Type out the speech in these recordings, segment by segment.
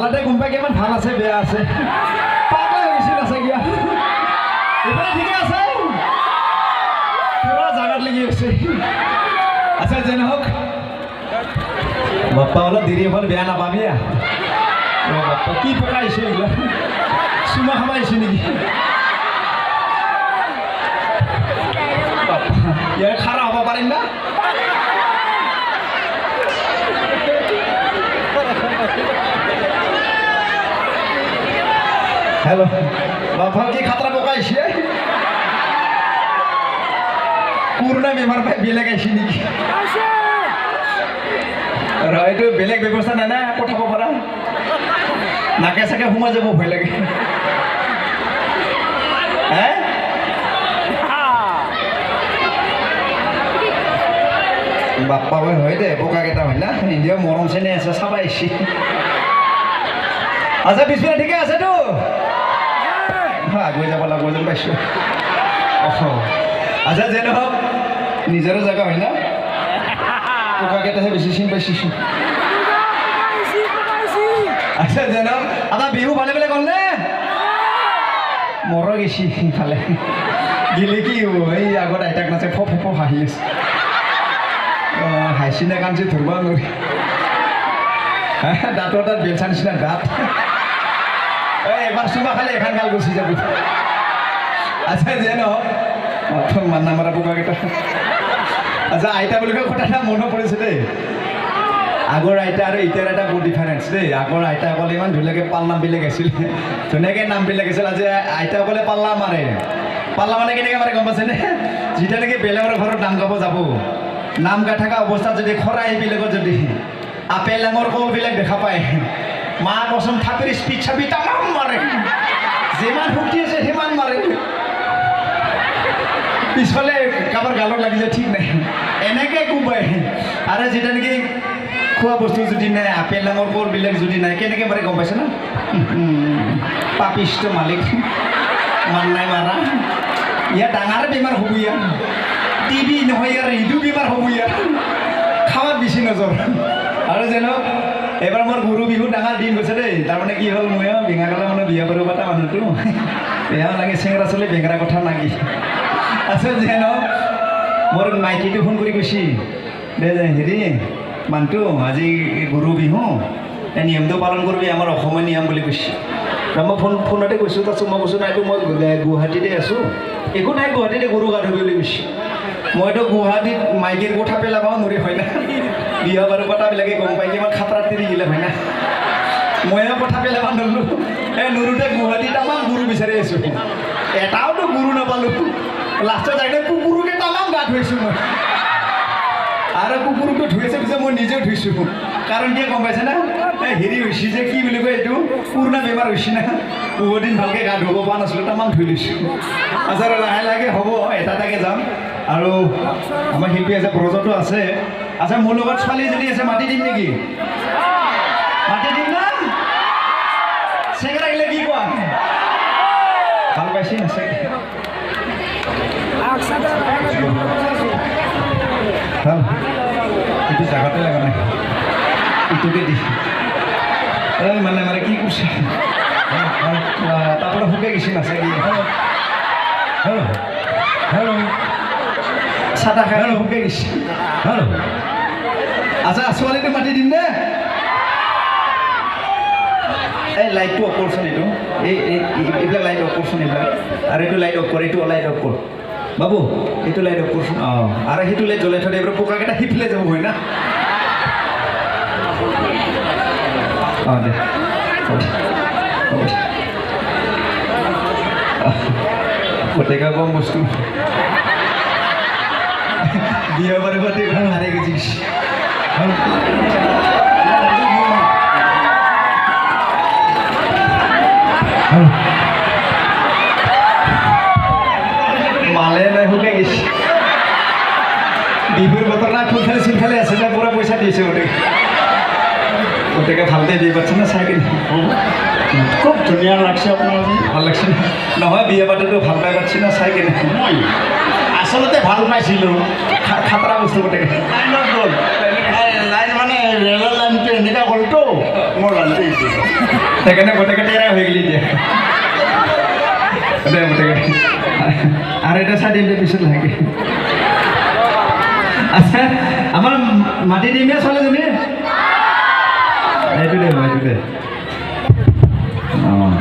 চলাতে গম পাই কিমান ভাল আছে বেয়া আছে পাগলা হৈছিল আছে কিয়া এইফালে ঠিকে আছে পুৰা জাগাত লাগি আছে আচ্ছা যেন হোক বাপ্পা অলপ দেৰি হ'ল বেয়া নাপাবি বাপ্পা কি পকাইছে এইবিলাক চুমা খাবাইছে নেকি বাপ্পা ইয়াৰ খাৰা হ'ব পাৰিম না हेलो बाबा की खतरा पकाइছে पूर्ण बेमार पाई बेलेग आइছে নেকি আৰু এইটো বেলেগ ব্যৱস্থা নাই না পঠাব পৰা নাকে চাকে সোমাই যাব ভয় লাগে হে বাপ্পা ভাই হয় দে বোকা কেইটা হয় না ইন্ডিয়া মৰম চেনে আছে চাবা আইছি আচ্ছা পিছপিনে ঠিকে আছে তো আগুৱাই যাব লাগিব যেন পাইছোঁ আচ্ছা যেন হওক নিজৰো জেগা হয় না পোকাকেইটাহে বেছি চিন পাইছোঁ আচ্ছা যেন আমাৰ বিহু ভালে ভালে গ'ল নে মৰ গেছি সিফালে গিলে কি এই আগত আইতাক নাচে ফ ফ হাঁহি আছে হাঁচি নে কাঞ্চি ধৰিব নোৱাৰি দাঁতৰ তাত বেলচা নিচিনা দাঁত এবাৰ চুমা খালে এখন গাল গুচি যাব আচ্ছা যে নহওক মান্না মাৰা পোকাকেইটা আচ্ছা আইতা বুলি কয় কথা এটা মনত পৰিছে দেই আগৰ আইতা আৰু এতিয়াৰ এটা বহুত ডিফাৰেঞ্চ দেই আগৰ আইতাসকলে ইমান ধুনীয়াকৈ পালনামবিলাক আছিল ধুনীয়াকৈ নামবিলাক আছিল আজি আইতাসকলে পাল্লা মাৰে পাল্লা মানে কেনেকৈ মাৰে গম পাইছেনে যেতিয়া নেকি বেলেগৰ ঘৰত নাম গাব যাব নাম গাই থকা অৱস্থাত যদি খৰাইবিলাকত যদি আপেল আঙুৰ কলবিলাক দেখা পায় মা কচম থাপিৰ স্পীড চাপি তামাম মাৰে যিমান ফুটি আছে সিমান মাৰে পিছফালে কাৰোবাৰ গালত লাগি যায় ঠিক নাই এনেকৈ কোবাই আৰু যেতিয়া নেকি খোৱা বস্তু যদি নাই আপেল আঙুৰ কলবিলাক যদি নাই কেনেকৈ মাৰে গম পাইছে না পাপিষ্ট মালিক মান নাই মাৰা ইয়াত ডাঙৰ বেমাৰ হ'ব ইয়াত টিভি নহয় ইয়াৰ ইটো বেমাৰ হ'ব ইয়াত খাৱাত বেছি নজৰ আৰু যেন এবাৰ মোৰ গৰু বিহু ডাঙৰ দিন গৈছে দেই তাৰমানে কি হ'ল মই বেঙাকালে মানে বিয়া কৰিব পাতা মানুহটো বেয়া লাগে চেঙৰা চলি বেঙেৰা কথা লাগি আছে যেন মোৰ মাইকীটো ফোন কৰি কৈছি দে হেৰি মানুহটো আজি গৰু বিহু এই নিয়মটো পালন কৰিবি আমাৰ অসমীয়া নিয়ম বুলি কৈছে মই ফোনতে কৈছোঁ তাৰপিছত মই কৈছোঁ নাইতো মই গুৱাহাটীতে আছোঁ একো নাই গুৱাহাটীতে গৰু গা ধুবি বুলি কৈছোঁ মইতো গুৱাহাটীত মাইকীৰ কথা পেলাবও নোৱাৰি হয় না বিয়া বাৰু পতাবিলাকে গম পাই কিমান খাতৰাত তিৰি গিলে হয় না ময়ো কথা পেলাব নোৱাৰো এই নুৰুতে গুৱাহাটীত তামাম গুৰু বিচাৰি আছোঁ এটাওতো গুৰু নাপালোঁ লাষ্টত যাই কুকুৰকে তামাম গা ধুইছোঁ মই আৰু কুকুৰটো ধুইছে পিছে মই নিজেও ধুইছোঁ কাৰণ কিয় গম পাইছে না এই হেৰি হৈছে যে কি বুলি কয় এইটো পুৰণা বেমাৰ হৈছে না বহুত দিন ভালকৈ গা ধুব পৰা নাছিলোঁ তামাম ধুই লৈছোঁ আচ্ছা লাহে লাহে হ'ব এটা এটাকৈ যাম আৰু আমাৰ শিল্পী আছে ব্ৰজতো আছে আচ্ছা মোৰ লগত ছোৱালী এজনী আছে মাতি দিম নেকি মাতি দিম না চেঙেৰা গিলে কি কোৱা ভাল পাইছে আছে ভাল এইটো জাগাতে লগা নাই ইটোকে দি এই মানে মানে কি কৈছে তাৰপৰা শুকাই গৈছে নাচাই হেল্ল' হেল্ল' চাদা খাই শুকাই গৈছে হেল্ল' আচ্ছা ছোৱালীটো মাতি দিম নে এই লাইটটো অফ কৰচোন এইটো এইবিলাক লাইট অফ কৰচোন এইবিলাক আৰু এইটো লাইট অফ কৰ এইটো লাইট অফ কৰ বাবু এইটো লাইট অফ কৰচোন অঁ আৰু সেইটো লাইট জ্বলাই থৈ এইবাৰ পোকাকেইটা সিফালে যাব হয় না অঁ দে ফটেকা কম বস্তু বিয়া বারে বারে হারে গেছিস মালে নাই শুকাই গেছি বিহুর বতর না ফুল খালি সিল খালি আছে না পুরা পয়সা দিয়েছে ওটাকে ভালতে দিয়ে পাচ্ছেন না সাইকেল খুব ধুনীয়া লাগছে আপোনাৰ ভাল লাগছে নহয় বিয়া পাতিটো ভাল পাই পাচ্ছি না সাইকেল মই আচলতে ভাল পাইছিলোঁ খাতৰা বস্তু গোটেই লাইনত গ'ল লাইন মানে ৰেলৰ লাইনটো এনেকুৱা হ'লতো মোৰ লাইনটো এইটো সেইকাৰণে গোটেই টেৰা হৈ গ'লি এতিয়া দে গোটেই আৰু এটা চাই দিলে পিছত লাগে আচ্ছা আমাৰ মাটি দিমে ছোৱালীজনী এইটো দে অঁ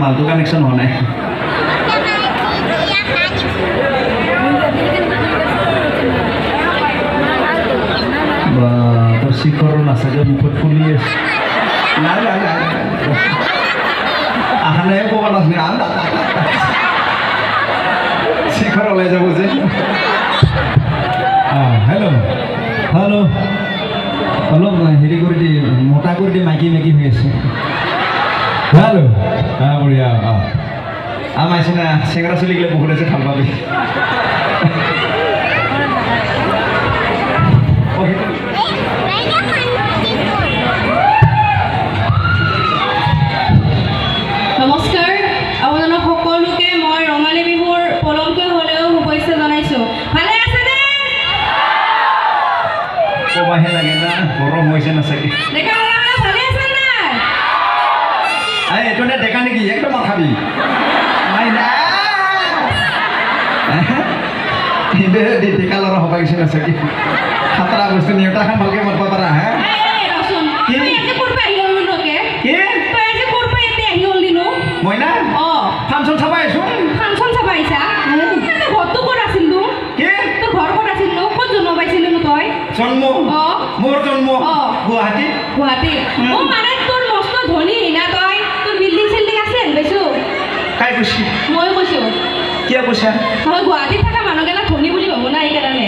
মালটো কানেকশ্যন হোৱা নাই তোৰ শিখৰো নাচাগে মুখত ফুলি আছে নাই আহা নাই ক'ব নাচনি শিখৰ ওলাই যাব যে হেল্ল' অলপ হেৰি কৰি দি মোটা কৰি দি মাইকী হৈ আছে হেল্ল' বঢ়িয়া মাইছে না চেঙৰা চলিগিলে বহুত আছে ভাল পাবি নমস্কাৰ আপোনালোক সকলোকে মই ৰঙালী বিহুৰ পলমকৈ হ'লেও শুভেচ্ছা জনাইছোঁ ভালে আছেনে ক'বাহে লাগে না গৰম হৈছে না চাগে ডেকা ল'ৰাবিলাক ভালে আছে নাই এইটো নে ডেকা নেকি একদম খাবি ডেকা ল'ৰা হ'ব গৈছে না চাগে খাতৰা বস্তু নেওতাখন ভালকৈ মাতিব পাৰা হে ৰচোন কি? তই আজি ক'ৰ পৰা আহি হ'লো নকে কি তই আজি ক'ৰ পৰা ইয়াতে আহি হ'ল দিনো মই না অঁ ফাংচন চাব আহিছোঁ ফাংচন চাব আহিছা তই ঘৰটো ক'ত আছিল নো কি তোৰ ঘৰ ক'ত আছিল নো ক'ত জন্ম পাইছিলি নো তই জন্ম অঁ মোৰ জন্ম অঁ। গুৱাহাটী গুৱাহাটী অঁ মানে তোৰ মস্ত ধনী না তই তোৰ বিল্ডিং চিল্ডিং আছে পাইছোঁ কাই কৈছি ময়ো কৈছোঁ কিয় কৈছা মই গুৱাহাটীত থকা মানুহগিলা ধনী বুলি ভাবো না এইকাৰণে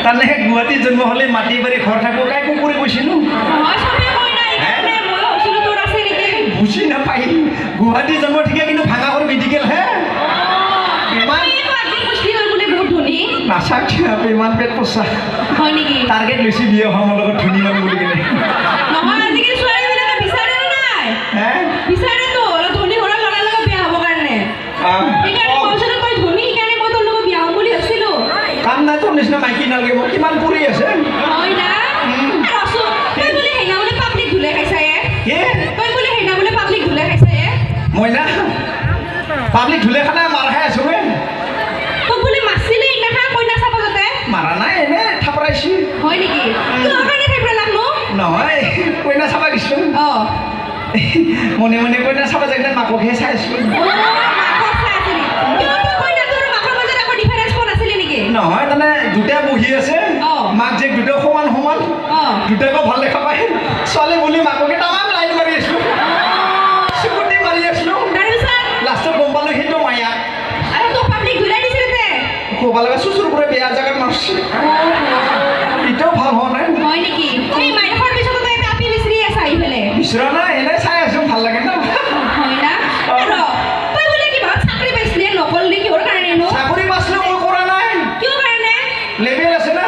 তাৰমানে গুৱাহাটীত জন্ম হ'লে মাটি বাৰী ঘৰ থাকোঁ কাই কুকুৰে কৈছিলোঁ নহয় চবেই কয় না এইকাৰণে ময়ো ভাবিছিলোঁ তোৰ আছে নেকি বুজি নাপাই গুৱাহাটী জন্ম ঠিকে কিন্তু ভাঙাঘৰ মেডিকেল হে ইমান বোলে বহুত ধনী নাচাক ইমান পেট পচা হয় নেকি টাৰ্গেট লৈছে বিয়া হোৱা মোৰ লগত ধনী মানুহ বুলি কিনে নহয় আজিকালি ছোৱালীবিলাকে বিচাৰে নে নাই হে বিচাৰেতো অলপ ধনী ঘৰৰ ল'ৰাৰ লগত বিয়া হ'ব কাৰণে সেইকাৰণে ভাবিছিলোঁ তই ধনী সেইকাৰণে মই তোৰ লগত বিয়া হ'ম বুলি ভাবিছিলোঁ কাম নাই তোৰ নিচিনা মাইকী নালাগে মোক কিমান পৰি আছে হয় না ৰচোন তই বোলে সেইদিনা বোলে পাব্লিক ধুলে খাইছা কি তই বোলে সেইদিনা বোলে পাব্লিক ধুলে খাইছা মই না পাব্লিক ধুলে খানা মাৰ খাই আছো হে তোক বোলে মাছিলি সেইদিনাখন কইনা চাব যাতে মাৰা নাই এনে থাপৰাইছি হয় নেকি তোৰ কাৰণে থাকিব লাগনো নহয় কইনা চাবা গৈছোঁ অঁ মনে মনে কইনা চাবা যায় মাককহে চাই আছোঁ নহয় তাৰমানে দুটা বহি আছে মাক জীয়েক দুটা সমান সমান দুটাকো ভাল দেখা পায় ছোৱালী বুলি মাককে তামাম লাইন মাৰি আছোঁ চুকুটি মাৰি আছিলোঁ লাষ্টত গম পালোঁ সেইটো মায়া ক'ব লগা চুচুৰ পৰা বেয়া জেগাত মাৰছি এতিয়াও ভাল হোৱা নাই বিচৰা নাই এনে চাই আছোঁ ভাল লাগে না চাকৰি পাইছিলোঁ মই কৰা নাই লেভেল আছে না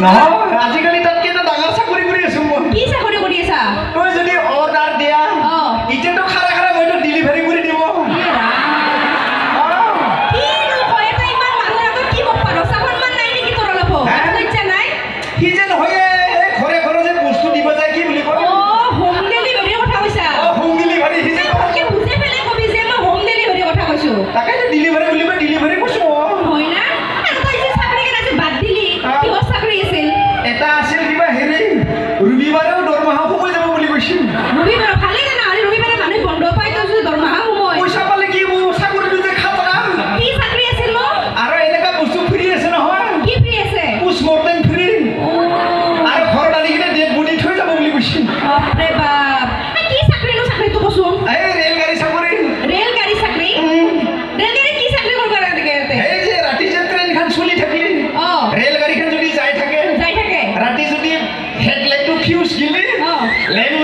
নহয় আজিকালি তাতকে এটা ডাঙৰ চাকৰি কৰি আছোঁ মই তই যদি অৰ্ডাৰ দিয়া এতিয়াতো খাৰা খাৰা মইতো ডেলিভাৰী কৰি দিব সি যে নহয় ঘৰে ঘৰে যে বস্তু দিব যায় কি বুলি কয় হোম ডেলিভাৰী সি যে তাকেতো ডেলিভাৰী বুলি কয় ডেলিভাৰী কৈছোঁ এটা আছিল কিবা হেৰি ৰবিবাৰেও দৰমহা সোমাই যাব বুলি কৈছিল পইচা পালে কি হ'ব চাকৰিটো যে খাতৰা আৰু এনেকুৱা বস্তু ফ্ৰী আছে নহয় পোষ্টমৰ্টেম ফ্ৰী আৰু ঘৰত আনি কিনে ডেড বডি থৈ যাব বুলি কৈছিল এই ৰেলগাড়ী চাকৰি এই যে ৰাতি যে ট্ৰেইনখন চলি থাকিলে ৰেলগাড়ীখন যদি যাই থাকে ৰাতি যদি হেডলাইটটো ফিউজ গিলি লেন